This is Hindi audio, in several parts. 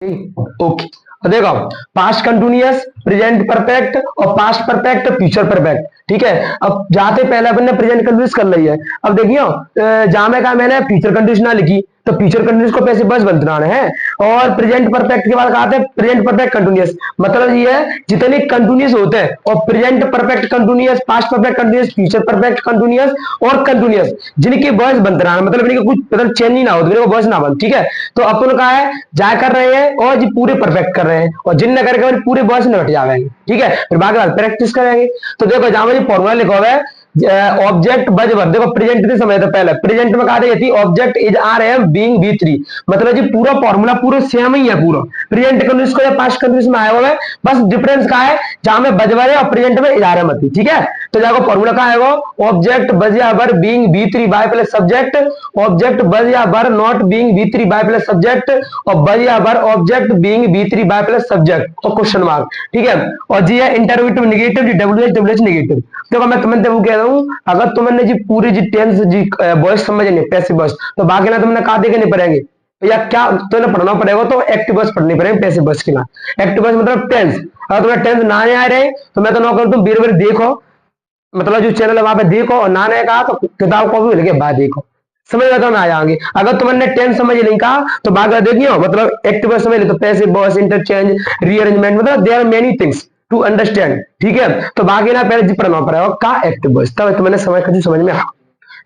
ओके। और देखो, पास्ट कंटिन्यूअस, प्रेजेंट परफेक्ट और पास्ट परफेक्ट, फ्यूचर परफेक्ट। ठीक है, अब जाते पहले अपन ने प्रेजेंट कंटिन्यूअस कर लिया है। अब देखियो, जहां में कहा मैंने फ्यूचर कंटिन्यूअस ना लिखी, तो फ्यूचर कंटिन्यूअस को पैसे बस बदलाना है। और प्रेजेंट परफेक्ट के बाद कहा थे प्रेजेंट परफेक्ट कंटिन्यूअस, मतलब ये है जितने कंटिन्यूअस होते हैं, और present perfect continuous, past perfect continuous, future perfect continuous और कंटिन्यूअस, जिनके बस बनते रहना, मतलब इनके कुछ मतलब चेंज ही ना हो, तो बस ना बन। ठीक है, तो अपन कहा है जा कर रहे हैं और जी पूरे परफेक्ट कर रहे हैं, और जिन न करके पूरे बस में हट जाएंगे। ठीक है, फिर बाकी बात प्रैक्टिस करेंगे। तो देखो, जहां पर फॉर्मूला लिखा हुआ है ऑब्जेक्ट बज वर, देखो प्रेजेंट के समय तो पहले प्रेजेंट में कहा थी object is are am being V three, मतलब जी पूरा फॉर्मूला पूरा सेम ही है, पूरा प्रेजेंट कंटिन्यूअस को या पास्ट कंटिन्यूअस में आया हुआ है, बस डिफरेंस कहा है जहां में बजवर है और प्रेजेंट में इज आर एम थी। ठीक है, तो देखो फॉर्मूला कहा है वो ऑब्जेक्ट बज या were being V three by plus subject, object was या were not being V three by plus subject, और बज या were object being V three by plus subject और क्वेश्चन मार्क। ठीक है, और जी है interrogative negative, W H negative. देखो मैं तुम्हें वो कह रहा हूँ, अगर तुमने जी पूरी जी टेंस जी वॉइस समझ नहीं पैसिव वॉइस, तो बाकी ना तुमने कहा देखे नहीं पड़ेंगे, या क्या तुम्हें पढ़ना पड़ेगा, तो एक्टिव वॉइस पढ़नी पड़ेगी पैसिव वॉइस के ना। एक्टिव वॉइस मतलब टेंस, अगर तुम्हें टेंस ना आ रहे तो मैं तो ना करूँ, तुम बीर बीर देखो, मतलब जो चैनल है वहां पे देखो, और ना ने कहा तो किताब को भी लेके बाद देखो, समझ में तो ना आ जाएंगे। अगर तुमने टेंस समझ नहीं कहा तो बाकी देखियो, मतलब एक्टिव वॉइस समझ ली तो पैसिव वॉइस, इंटरचेंज, रीअरेंजमेंट, मतलब there are many things to understand. ठीक है, तो बाकी ना पहले जी पढ़ना पड़ेगा का एक्टिव वॉइस, तब तुम्हें समझ में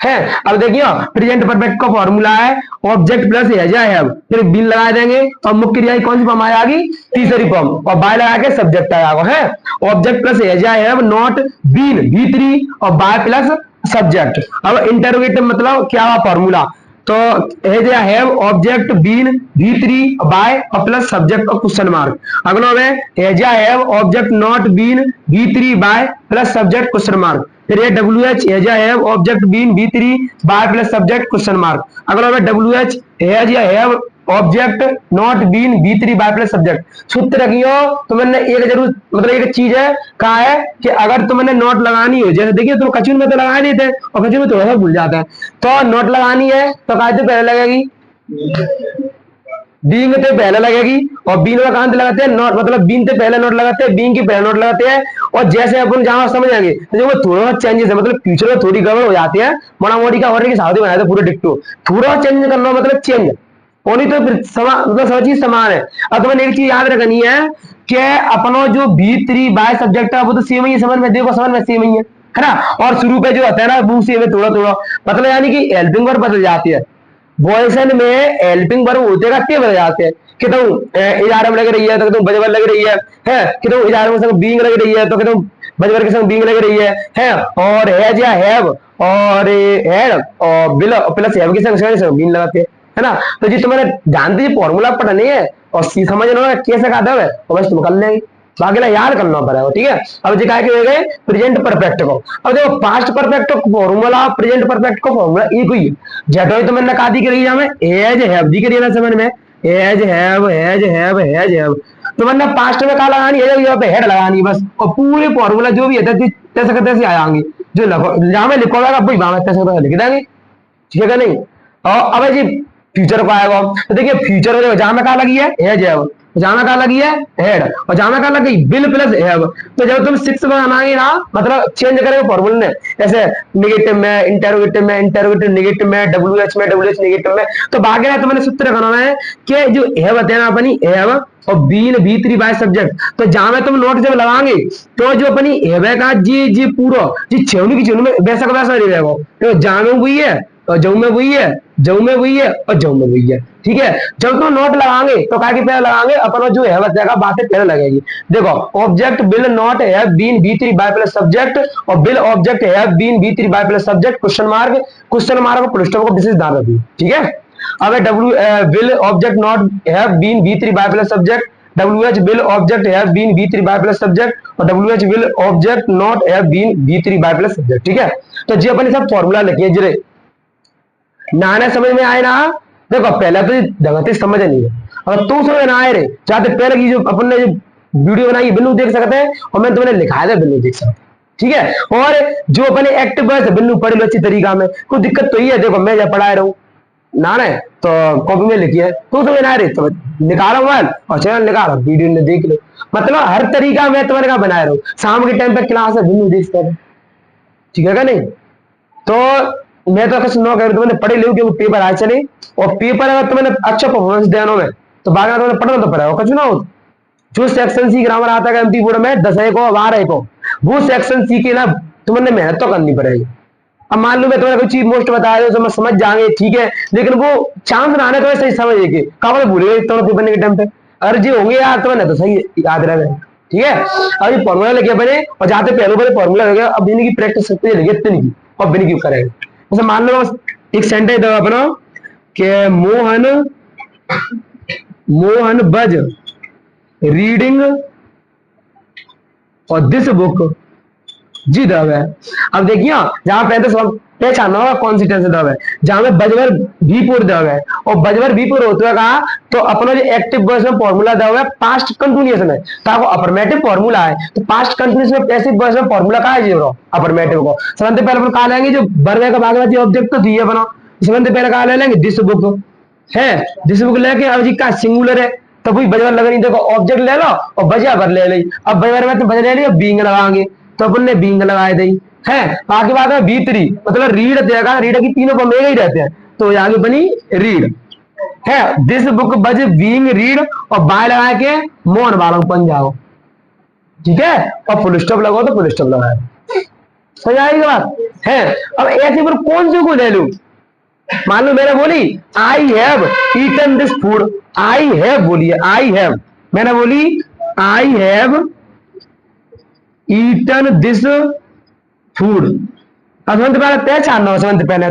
है। अब देखियो, प्रेजेंट परफेक्ट का फॉर्मूला है object plus has I have, फिर बीन लगा देंगे, और मुख्य क्रिया कौन सी फॉर्म आएगी, तीसरी फॉर्म, और बाय लगा के सब्जेक्ट आएगा है object plus has I have not been V three, और बाय प्लस सब्जेक्ट। अब इंटरोगेटिव मतलब क्या हुआ फॉर्मूला, तो has I have object been V three by और प्लस सब्जेक्ट और क्वेश्चन मार्क। अगला में has I have object not been V three by plus subject question mark, फिर ये W H has I have object been V three by plus subject question mark. अगला में W H has I have object not been V three by plus subject. सूत्र रखियो, तो मैंने एक जरूर मतलब एक चीज है कहा है कि अगर तुमने नोट लगानी हो, जैसे देखिए तुम कचून में तो लगा देते हैं और कचून में थोड़ा सा भूल जाता है, तो नोट लगानी है तो कायदे पहले लगेगी, बीइंग से पहले लगेगी, और बीन में कहां से लगाते हैं नोट, मतलब बीन से पहले नोट लगाते हैं, बीइंग के पहले नोट लगाते हैं। और जैसे अपन जहां समझेंगे तो वो थोड़ा सा चेंजेस है, मतलब फ्यूचर में थोड़ी गड़बड़ हो जाती है, मोड़ा मोड़ी का और साथ बनाए थे पूरे डिक्टो, थोड़ा चेंज करना मतलब चेंज होनी, तो फिर मतलब सब चीज समान है। अब तुम्हें एक चीज याद रखनी है कि अपना जो बी थ्री बाय सब्जेक्ट है वो तो सेम ही है, समझ में देखो, समझ में सेम ही है ना। और शुरू पे जो होता है ना वो सेम है थोड़ा थोड़ा, मतलब यानी कि हेल्पिंग वर्ब बदल जाती है, वॉइसन में हेल्पिंग वर्ब होते रहते बदल जाते हैं, कि तुम इजारे में लग रही है तो तुम बजवर लग रही है कि तुम इजारे में संग बीइंग लग रही है तो कि तुम बजवर के संग बीइंग लग रही है। और हैज या हैव और हैड और बिल प्लस हैव के संग बीइंग लगाते हैं, है ना। तो जी तुम्हारे ध्यान दीजिए फॉर्मूला पढ़नी है और समझना कैसे खाता है, और बस तुम कर लेंगे, बाकी ना याद करना पड़ेगा। ठीक है, अब जी काय के गए प्रेजेंट परफेक्ट को। अब देखो past perfect formula present perfect का फॉर्मूला एक ही है, जैसे ही तो मैंने कहा दी करी हमें एज हैव दी करी ना समझ में, has have as have as हैव, तो मैंने पास्ट में कहा लगानी है, यहाँ पे हेड लगानी बस, और पूरे फॉर्मूला जो भी है तैसे तैसे आएंगे, जो जहां में लिखा होगा वही वहां तैसे लिख देंगे। ठीक है नहीं। और अब जी फ्यूचर को आएगा, तो देखिए फ्यूचर में जहां में कहा लगी है एज हैव, जहां में कहा लगी है हेड, और जहां में कहा लगी बिल प्लस हैव, तो जब तुम सिक्स में बनाएंगे ना, मतलब चेंज करेंगे फॉर्मूले में, जैसे नेगेटिव में, इंटरोगेटिव में, इंटरोगेटिव नेगेटिव में, डब्ल्यू एच में, डब्ल्यू एच नेगेटिव में, तो बाकी ना तो मैंने सूत्र बनाना है कि जो हैव है ना अपनी हैव और been V three by subject, तो जहां में तुम नोट जब लगाएंगे तो जो अपनी हैव का जी जी पूरा जी छेवनी की छेवनी में वैसा का वैसा नहीं रहेगा, तो जहां में वही है और जऊ में वही है, जऊ में वही है और जऊ में वही है। ठीक है, जब तुम नोट लगाएंगे तो क्या पहले लगाएंगे अपना जो है बच्चा बातें पहले लगेगी। देखो object will not have been V three by plus subject, और will object have been V three by plus subject question mark full stop को विशेष ध्यान रखिए। ठीक है, अब W will object not have been V three by plus subject, W H will object have been V three by plus subject, और W H will object not have been V three by plus subject. ठीक है, तो जी अपन सब फॉर्मूला लिखिए जरे नाना समझ में आए ना। देखो पहले तो ढंग समझ नहीं है, अगर तू समझ ना आए रे चाहते पहले की जो अपन ने जो वीडियो बनाई बिल्लू देख सकते हैं, और मैंने तुमने लिखाया था बिल्लू देख सकते हैं। ठीक है, और जो अपने एक्टिव बस बिल्लू पढ़ लो अच्छी तरीका में, कोई दिक्कत तो ही है, देखो मैं जब पढ़ा रहा हूं ना ने तो कॉपी में लिखी है, तू तुम्हें ना रही तो निकालो मोबाइल और चैनल निकालो, वीडियो ने देख लो। मतलब हर तरीका मैं तुम्हारे का बनाए रहूं। शाम के टाइम पे क्लास है, बिल्कुल देख कर, ठीक है क्या नहीं? तो मैं तो कुछ नो कह तुमने पढ़ी लो कि वो पेपर आए चले, और पेपर अगर तुमने अच्छा परफॉर्मेंस देना में तो बाकी तुमने पढ़ना तो पड़ेगा कुछ ना हो। जो सेक्शन सी ग्रामर आता है एमपी बोर्ड में 10 को 12 को, वो सेक्शन सी के ना तुमने मेहनत तो करनी पड़ेगी। अब मान लो मैं तुम्हें कोई चीज मोस्ट बता रहा हूँ तो मैं समझ जाएंगे, ठीक है, लेकिन वो चांस ना आने तो सही समझेगी, कहा भूल गए तो पेपर के टाइम पे, अरे जी होंगे यार तो मैंने तो सही याद रहे, ठीक है। अब ये फॉर्मूला लगे बने और जाते पहले पहले फॉर्मूला लगे, अब इनकी प्रैक्टिस करते लगे इतनी की, और बिन क्यों करेंगे। जैसे मान लो एक सेंटेंस दो अपना कि मोहन मोहन बज रीडिंग और दिस बुक जी दब है। अब देखिए जहां पहले तो पहचानना होगा कौन सी टेंस दब है, जहां में बजवर भी पूर्व दब है, और बजवर भी पूर्व होते हुए कहा तो अपना जो एक्टिव वॉइस में फॉर्मूला दब है पास्ट कंटिन्यूअस में, तो अफर्मेटिव फॉर्मूला है, तो पास्ट कंटिन्यूअस में पैसिव वॉइस में फॉर्मूला कहा है जीरो अफर्मेटिव को। सबसे पहले अपन कहा लेंगे जो वर्ब का भाग ऑब्जेक्ट तो दिए बना, सबसे पहले कहा ले लेंगे दिस बुक है, दिस बुक लेके अब जी का सिंगुलर है तो कोई बजवर लगा नहीं, देखो ऑब्जेक्ट ले लो और बजा भर ले ली, अब बजवर में तो बजा ले लिया बींग लगाएंगे तो अपन ने बींग लगाए दी है। बाकी बात है बी3 मतलब रीड देगा, रीड की तीनों पर मेगा ही रहते हैं तो आगे बनी रीड है। दिस बुक बज बीइंग रीड और बाय लगा के मोहन वालों बन जाओ, ठीक है, और फुल स्टॉप लगाओ तो फुल स्टॉप लगाए, समझ आएगी बात है। अब ऐसे पर कौन से को ले लू, मान लो मैंने बोली I have eaten this food, I have बोलिए आई हैव, मैंने बोली I have eaten this food. अब समझ पहले पहचानना हो, समझ पहले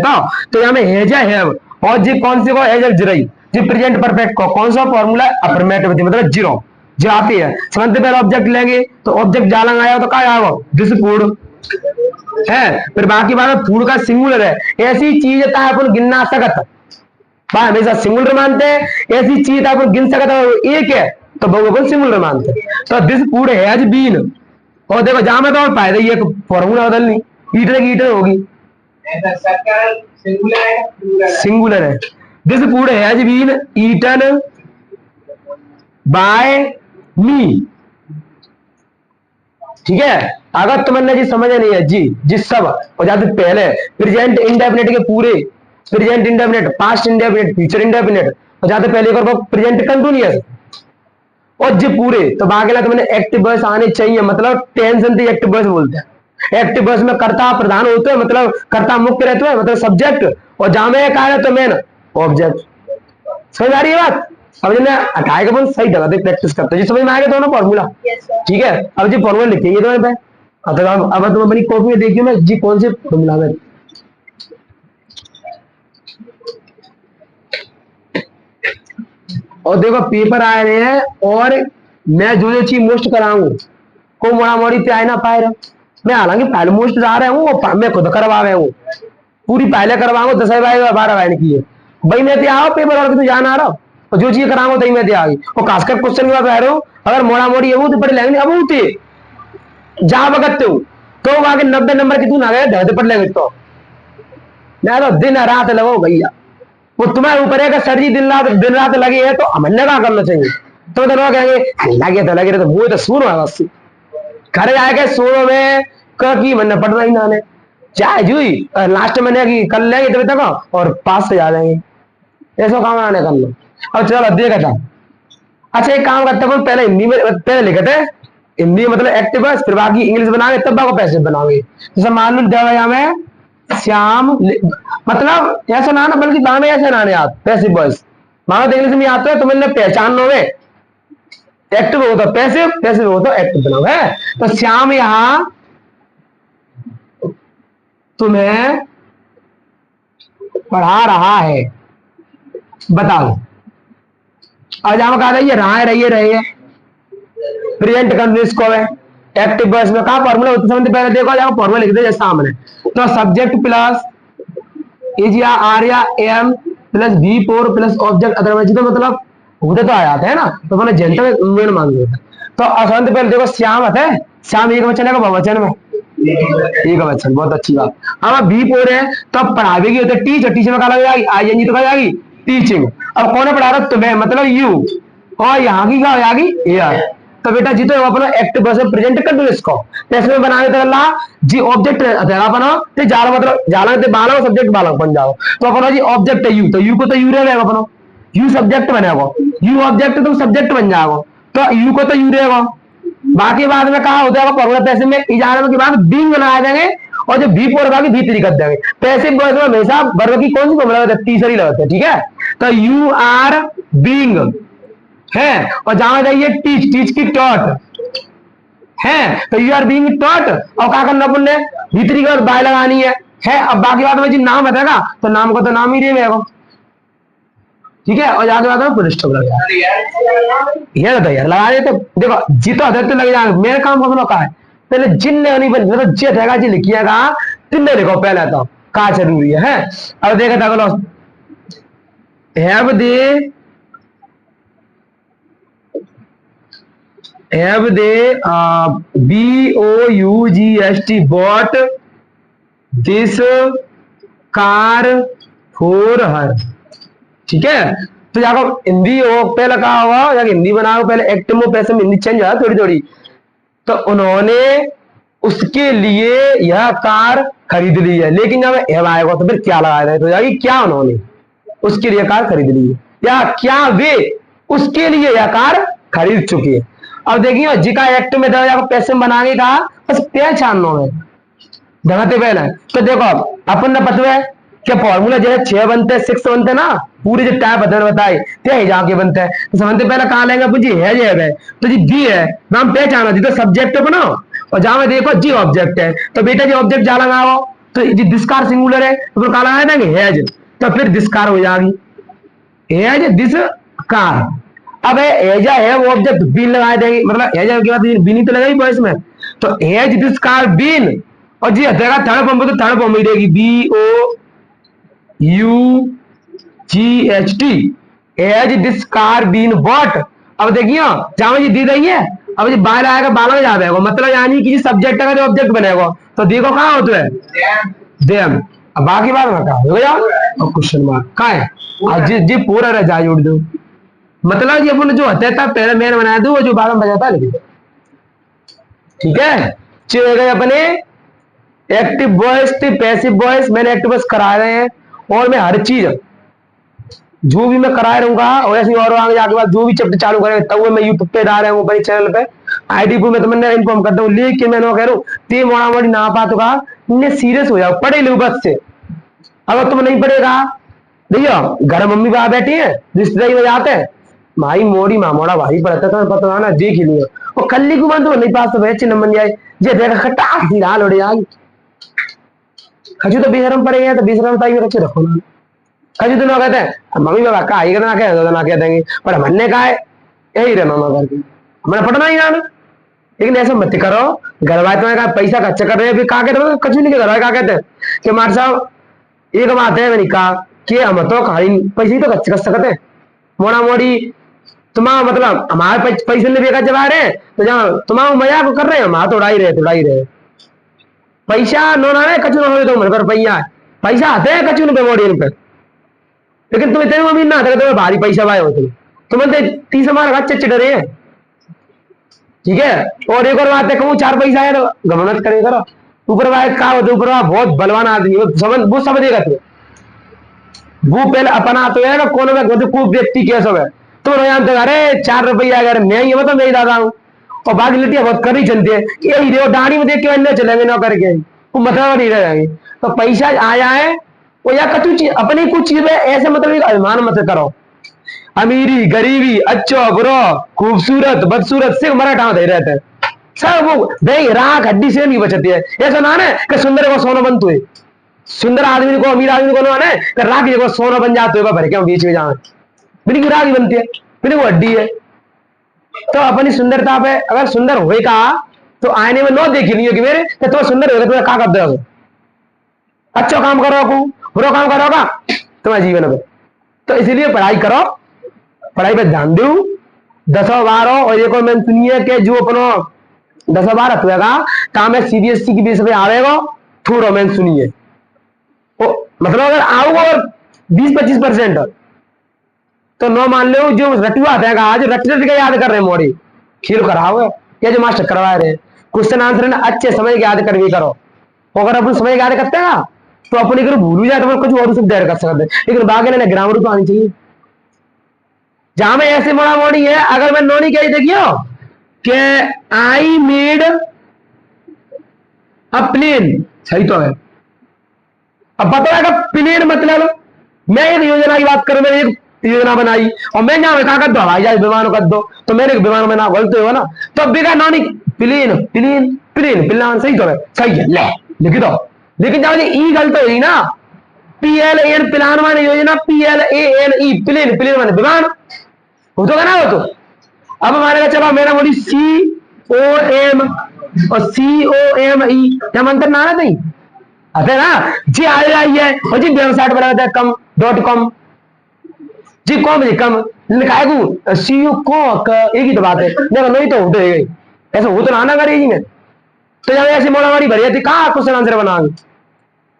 तो यहाँ में हैज हैव और जी कौन सी को हैज जिरई जी प्रेजेंट परफेक्ट को कौन सा फॉर्मूला अफर्मेटिव मतलब जीरो जो आती है, समझते पहले ऑब्जेक्ट लेंगे तो ऑब्जेक्ट जालंग आया तो क्या आएगा दिस फूड है। फिर बाकी बात फूड का सिंगुलर है, ऐसी चीज है अपन गिनना सकत भाई हमेशा सिंगुलर मानते हैं, ऐसी चीज अपन गिन सकता है एक है तो बहु सिंगुलर मानते हैं। तो दिस फूड हैज बीन, और देखो जहां में तो और फायदा ये फॉर्मूला बदलनी, ईटर की ईटर होगी सिंगुलर है। This food has been eaten by me, ठीक है। अगर तुमने जी समझ नहीं है जी जिस सब और जाते पहले प्रेजेंट इंडेफिनिट के पूरे, present indefinite past indefinite future indefinite और जाते पहले कर प्रेजेंट कंटिन्यूअस और जी पूरे, तो बाकी तुमने एक्टिव वॉइस आने चाहिए, मतलब टेंशन थी एक्टिव वॉइस बोलते हैं। एक्टिव वॉइस में कर्ता प्रधान होते हैं मतलब कर्ता मुख्य रहते हैं मतलब सब्जेक्ट, और जहां में कहा है तो मेन ऑब्जेक्ट, समझ आ रही है बात। अब जिन्हें हटाए के सही जगह पे प्रैक्टिस करते हैं जी, समझ में आ गया दोनों फॉर्मूला, ठीक है। अब जी फॉर्मूला लिखेंगे तो अब तुम अपनी कॉपी में देखिए मैं जी कौन से फॉर्मूला में, और देखो पेपर आ रहे हैं और मैं जो चीज मोस्ट कराऊं को मोड़ा मोड़ी पे आए ना पाए रहा, मैं हालांकि पहले मोस्ट जा रहा हूँ मैं खुद करवा रहा हूँ, पूरी पहले करवाऊंगा 10 बाई 12 बाइन की है भाई, मैं आओ पेपर और तो जान आ रहा हूँ और जो चीज कराऊंगा तही मैं आ गई, और खासकर क्वेश्चन की बात कह रहे हो अगर मोड़ा मोड़ी है वो तो पढ़ लेंगे, अब होती जा बगतते हो तो आगे 90 नंबर की तू ना गए ढहते पढ़ लेंगे, तो मैं तो दिन रात लगो भैया, वो तुम्हारे ऊपर है कि सर जी दिन रात लगे है तो हमने क्या करना चाहिए, तो लोग कहेंगे लगे तो लगे तो मुझे तो सुनो है बस घर जाके सुनो में की मन पड़ रही ना चाहे जुई लास्ट में की कर लेंगे तभी तक और पास से जा जाएंगे, ऐसा काम आने कर लो। अब चलो देखा था, अच्छा एक काम करते हैं पहले हिंदी में पहले लिखे थे हिंदी मतलब एक्टिव है, फिर बाकी इंग्लिश बनाओगे तब बाको पैसे बनाओगे। जैसे मान लो देवया में श्याम मतलब ऐसा ना बल्कि दाने ऐसे नाने आप पैसिव वॉइस मानो तो इंग्लिश में आता है तो मैंने पहचान लो एक्टिव हो तो पैसिव, पैसिव हो तो एक्टिव बनाओ है। तो श्याम यहां तुम्हें पढ़ा रहा है, बताओ अब जहां कहा ये रहा है रही है प्रेजेंट कंटिन्यूअस को है, एक्टिव वॉइस में कहा फॉर्मूला होते समय पहले देखो जहां फॉर्मूला लिख दे सामने, तो सब्जेक्ट प्लस इज या आर या am plus V four plus object otherwise, तो मतलब होते तो आ जाते हैं ना, तो मैंने जनता में मेन मान लिया। तो असंत पहले देखो श्याम है, श्याम एक वचन है बहुवचन में, एक बच्चन, बहुत अच्छी बात। अब बी फोर है तो अब पढ़ावे की होता है टीच, और टीच में क्या लग जाएगी आईएनजी, तो क्या जाएगी टीचिंग। अब कौन पढ़ा रहा तुम्हें, मतलब यू, और यहाँ की क्या हो जाएगी एयर। तो बेटा जी तो अपना एक्टिव वर्ब प्रेजेंट कंटीन्यूअस को तो इसमें बनाने तो अल्लाह जी ऑब्जेक्ट तेरा बना ते जाला, मतलब जाला ते बाला सब्जेक्ट बालक बन जाओ। तो अपना जी ऑब्जेक्ट है यू, तो यू को तो यू रहेगा अपना, यू सब्जेक्ट बनेगा, यू ऑब्जेक्ट तो सब्जेक्ट बन जाएगा, तो यू को तो यू रहेगा। बाकी बाद में कहा होता है फॉर्मूला पैसे में इजारे के बाद बीइंग बनाया देंगे, और जो बी फोर बाकी भी तरीका देंगे। पैसिव वॉइस में हमेशा वर्ब की कौन सी फॉर्मूला होता है, तीसरी लगाते हैं, ठीक है। तो यू आर बीइंग है, और जहां जाइए टीच, टीच की टॉट है, तो यू आर बीइंग टॉट, और क्या करना अपन ने भीतरी का बाय लगानी है। अब बाकी बात में जी नाम बताएगा तो नाम को तो नाम ही रहेगा, ठीक है। और जाके बाद में पुलिस स्टॉप लग जाए, ये तो यार लगा देते देखो जी, तो अदर तो लग जाए मेरे काम का का है पहले जिन ने नहीं बन, मतलब जी रहेगा जी लिखिएगा, तिन ने लिखो पहले तो का जरूरी है। अब देखा था बोलो have they BOUGST bought this car for her, ठीक है। तो जाकर हिंदी हो पहले कहा हुआ, जाकर हिंदी बनाओ पहले, एक्ट में पैसे में हिंदी चेंज है थोड़ी थोड़ी। तो उन्होंने उसके लिए यह कार खरीद ली है, लेकिन जब एव आएगा तो फिर क्या लगाया जाए, तो जाएगी क्या उन्होंने उसके लिए कार खरीद ली है, या क्या वे उसके लिए यह कार खरीद चुके हैं। अब देखिए जी का एक्ट में जाकर पैसे में बनाने का बस पहचानो है धनाते पहले। तो देखो अपन ने पता है क्या फॉर्मूला जो है 6 बनते हैं 6 बनते हैं ना, पूरे जो टाइप बताए ते जाके बनते हैं। तो समझते पहले कहाँ लेंगे अपन जी है, जो है तो जी दी है नाम पहचानो जी, तो सब्जेक्ट बनाओ, और जहां देखो जी ऑब्जेक्ट है, तो बेटा जी ऑब्जेक्ट जा लगाओ, तो जी दिसकार सिंगुलर है तो फिर कहा लगाए देंगे हैज, तो फिर दिसकार हो जाएगी, हैज दिस कार। अब एजा है वो ऑब्जेक्ट बीन लगा देंगे, मतलब एजा के बाद बीन ही तो लगाई वॉइस में, तो हैज दिस कार बीन, और जी हटेगा थर्ड फॉर्म तो थर्ड फॉर्म ही रहेगी BOUGHT, has this car been bought. अब देखिए जहां जी दी रही है, अब जी बाहर आएगा बाला में जाएगा, मतलब यानी कि सब्जेक्ट का जो ऑब्जेक्ट बनेगा, तो देखो कहाँ होता है देम। अब बाकी बात में कहा हो गया और क्वेश्चन मार्क कहा है, और जी पूरा रह जाए जोड़ दो, मतलब जी अपन जो हते था पहले मैंने बनाया दो, जो बाद में बजाता लिख दो, ठीक है। चले गए अपने एक्टिव वॉइस पैसिव वॉइस, मैंने एक्टिव वॉइस करा रहे हैं, और मैं हर चीज जो भी मैं करा रहूंगा, और ऐसे और आगे जाके बाद जो भी चैप्टर चालू करेंगे तब मैं यूट्यूब पे डाल रहा हूँ अपने चैनल पे आईडी पे, मैं तुम्हें इन्फॉर्म करता हूँ। लेकिन मैं कह रहा हूँ ते मोड़ा मोड़ी ना पा तो कहा सीरियस हो जाओ, पढ़े लो बस से। अगर तुम नहीं पढ़ेगा, देखियो घर मम्मी पापा बैठी है रिश्तेदारी में जाते हैं, माई मोड़ी मामोड़ा भाई पढ़ता था पता ना देख ही लियो, और कल्ली को तो नहीं पास तो बेच न बन जाए, जे देखा खटाक दी डाल उड़ जाएगी। खजू तो बेशरम पड़ेगा तो बेशरम ताई में रखे रखो ना, खजू तो ना कहते हैं मम्मी पापा का ही करना कह ना कह देंगे, पर हमने कहा है यही रहना ना करके हमें पढ़ना ही जाना। लेकिन ऐसा मत करो, घर वाले तुम्हें कहा पैसा खर्चा कर रहे हैं, फिर कहा कहते हैं कचू नहीं के घर वाले कहा कहते हैं कि मार साहब एक बात है, मैंने कहा कि हम तो खाली पैसे ही तो खर्च कर सकते हैं, मोड़ा मोड़ी तुम्हारा मतलब हमारे पैसे ने बेकार चला रहे हैं, तो जहाँ तुम्हारा मजाक कर रहे हैं हमारा तो उड़ा ही रहे पैसा नो ना कचू ना हो तो मन पर पैसा आते हैं कचू पे मोड़ी पे, लेकिन तुम इतने अमीर ना आते तुम्हें भारी पैसा पाए हो तुम्हें 30 हमारा अच्छे डरे हैं, ठीक है। और एक और बात है कहूँ 4 पैसा है तो गवर्नमेंट करे करो, ऊपर वाले का होते ऊपर वाला बहुत बलवान आदमी वो समझेगा तू, वो पहले अपना तो है ना कौन में खूब व्यक्ति कैसे है तो जानते अरे 4 रुपया अगर मैं ही तो मैं ही दादा हूँ, और बाकी लिटिया बहुत कर ही चलती है यही देखो दाढ़ी में देख के अन्य चलेंगे ना करके वो मतलब नहीं रहेंगे। तो पैसा आया है वो या कचू चीज अपनी कुछ चीज है ऐसे मतलब अभिमान मत करो, अमीरी गरीबी अच्छो बुरो खूबसूरत बदसूरत सिर्फ मराठा दे रहते हैं सब, वो दही राख हड्डी से नहीं बचती है। ऐसा ना है कि सुंदर को सोना बनते हुए, सुंदर आदमी को अमीर आदमी को ना है कि राख जगह सोना बन जाते हुए भर के बीच में जाए मेरी राख ही बनती है मेरी वो हड्डी है। तो अपनी सुंदरता पे अगर सुंदर होएगा तो आईने में नो देखी नहीं होगी मेरे तो तुम्हें सुंदर होगा तुम्हें क्या कर दोगे, अच्छा काम करो बुरा काम करोगा तुम्हारे जीवन में। तो इसीलिए पढ़ाई करो, पढ़ाई पे ध्यान दो 10 12 और एक और मैंने सुनिए कि जो अपना 10 बार हथुएगा काम है सीबीएसई की बेस पे आवेगा थू रोमांस सुनिए मतलब अगर आओगे और 20-25% तो नो मान लो जो रटुआ है आज रट रट के याद कर रहे हैं मोड़ी खेल कराओ या जो मास्टर करवा रहे हैं क्वेश्चन आंसर ना अच्छे समय के याद कर भी करो अगर अपन समय याद करते हैं ना तो अपने को भूल जाए तो कुछ और देर कर सकते हैं लेकिन बाकी ना ग्रामर तो आनी चाहिए जहां में ऐसे मोड़ा मोड़ी है अगर मैं नोनी कही देखियो कि आई मेड अ प्लेन सही तो है अब पता है प्लेन मतलब मैं एक योजना की बात करूं मैंने एक योजना बनाई और मैं यहाँ कहा कर दो हवाई जहाज विमान कर दो तो मेरे विमान में ना गलत हो ना तो बिगा नॉनी प्लेन प्लेन प्लेन प्लान सही तो है सही है ले लिख दो लेकिन जब ई गलत हुई ना PLAN प्लान माने योजना PLANE प्लेन प्लेन माने विमान हो तो ना हो तो अब हमारे चलो मेरा बोली COM और COME क्या मंत्र ना ना नहीं अरे ना जी आ रही है और जी वेबसाइट बना कम .com जी कॉम जी कम लिखाए को सीयू को एक ही तो बात है देखो नहीं तो उठे गई ऐसा हो तो ना करेगी मैं तो जब ऐसी मोड़ा मारी भरी थी कहाँ क्वेश्चन आंसर बनाओगे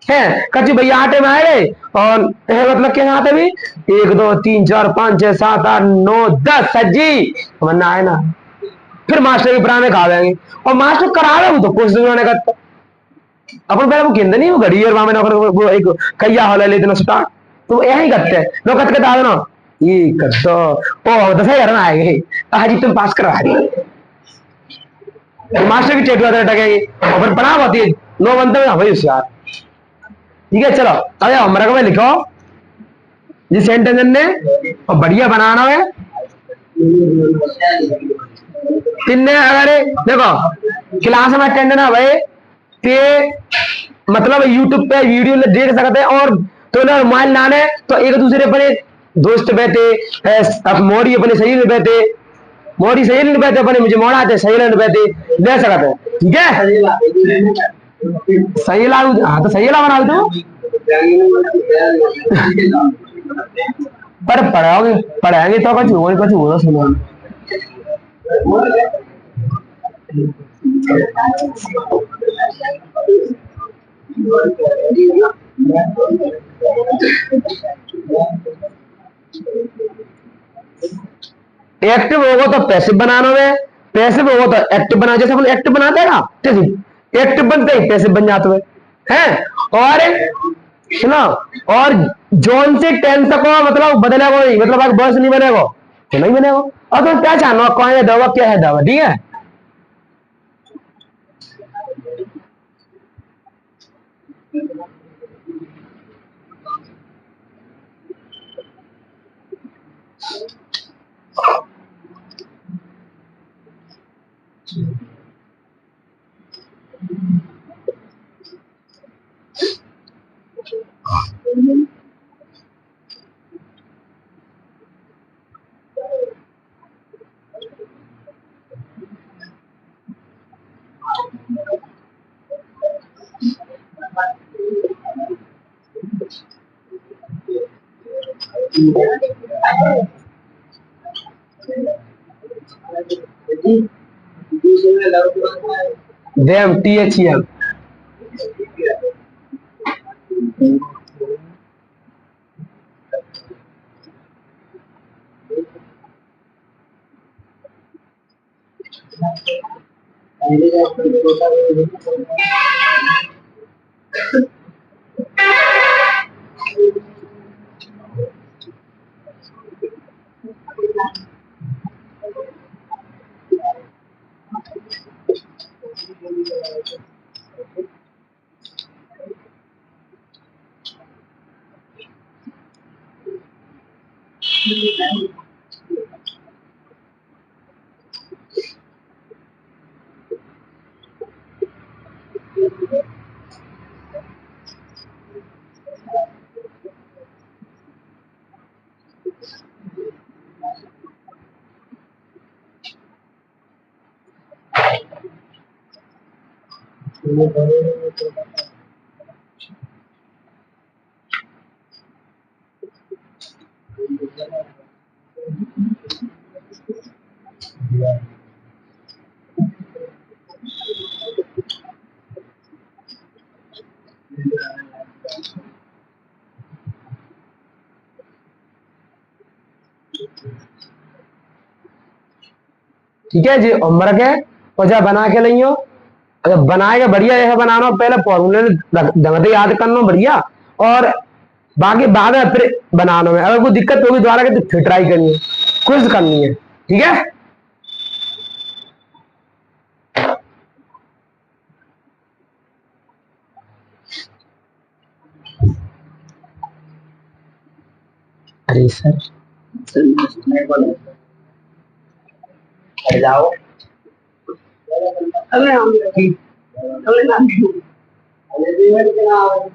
है कच्ची भैया आटे में आए गए और मतलब क्या आते भी 1 2 3 4 5 6 7 8 9 10 सज्जी वरना आए ना फिर मास्टर के पुराने खा जाएंगे और मास्टर करावे वो तो क्वेश्चन बनाने का अपन पहले वो केंद्र नहीं वो घड़ी और वहां वो एक कैया हॉल लेते स्टार्ट तो यही करते हैं लोग कत कत आवे ना ये कर दो ओ 10,000 ना आएंगे आज तुम पास करा रही तो मास्टर की चेक टकेगी और फिर पढ़ा होती है नो बनते हुए भाई होशियार ठीक है चलो अरे होमवर्क में लिखो जिस सेंटेंस ने और बढ़िया बनाना है तिन्ने अगर देखो क्लास में अटेंड ना भाई ते मतलब यूट्यूब पे वीडियो देख सकते हैं और तो ना मोबाइल लाने तो एक दूसरे पर दोस्त बैठे मोड़ी अपने सही में बैठे मोड़ी सही नहीं बैठे अपने मुझे मोड़ा आते सही नहीं बैठे ले सकते हैं ठीक है सही ला हाँ तो सही ला बना दो पर पढ़ाओगे पढ़ाएंगे तो कुछ होगा सुनो एक्टिव होगा तो पैसिव बनाना है पैसिव होगा तो एक्टिव बना जैसे अपन एक्टिव बनाते हैं ना जैसे एक्टिव बनते ही पैसिव बन जाते हैं और सुनो और जोन से 10 तक मतलब बदलेगा नहीं मतलब अगर बस नहीं बनेगा तो नहीं बनेगा और तुम क्या चाहना कौन है दवा क्या है दवा ठीक है देम THEM ठीक है जी होमवर्क है और जब बना के लियो जब बनाएगा बढ़िया है बनाना पहले फॉर्मूले ढंग से याद करना बढ़िया और बाकी बाद में फिर बनाने में अगर कोई दिक्कत होगी दोबारा के तो फिर ट्राई करनी है क्विज करनी है ठीक है। अरे सर जाओ अरे हम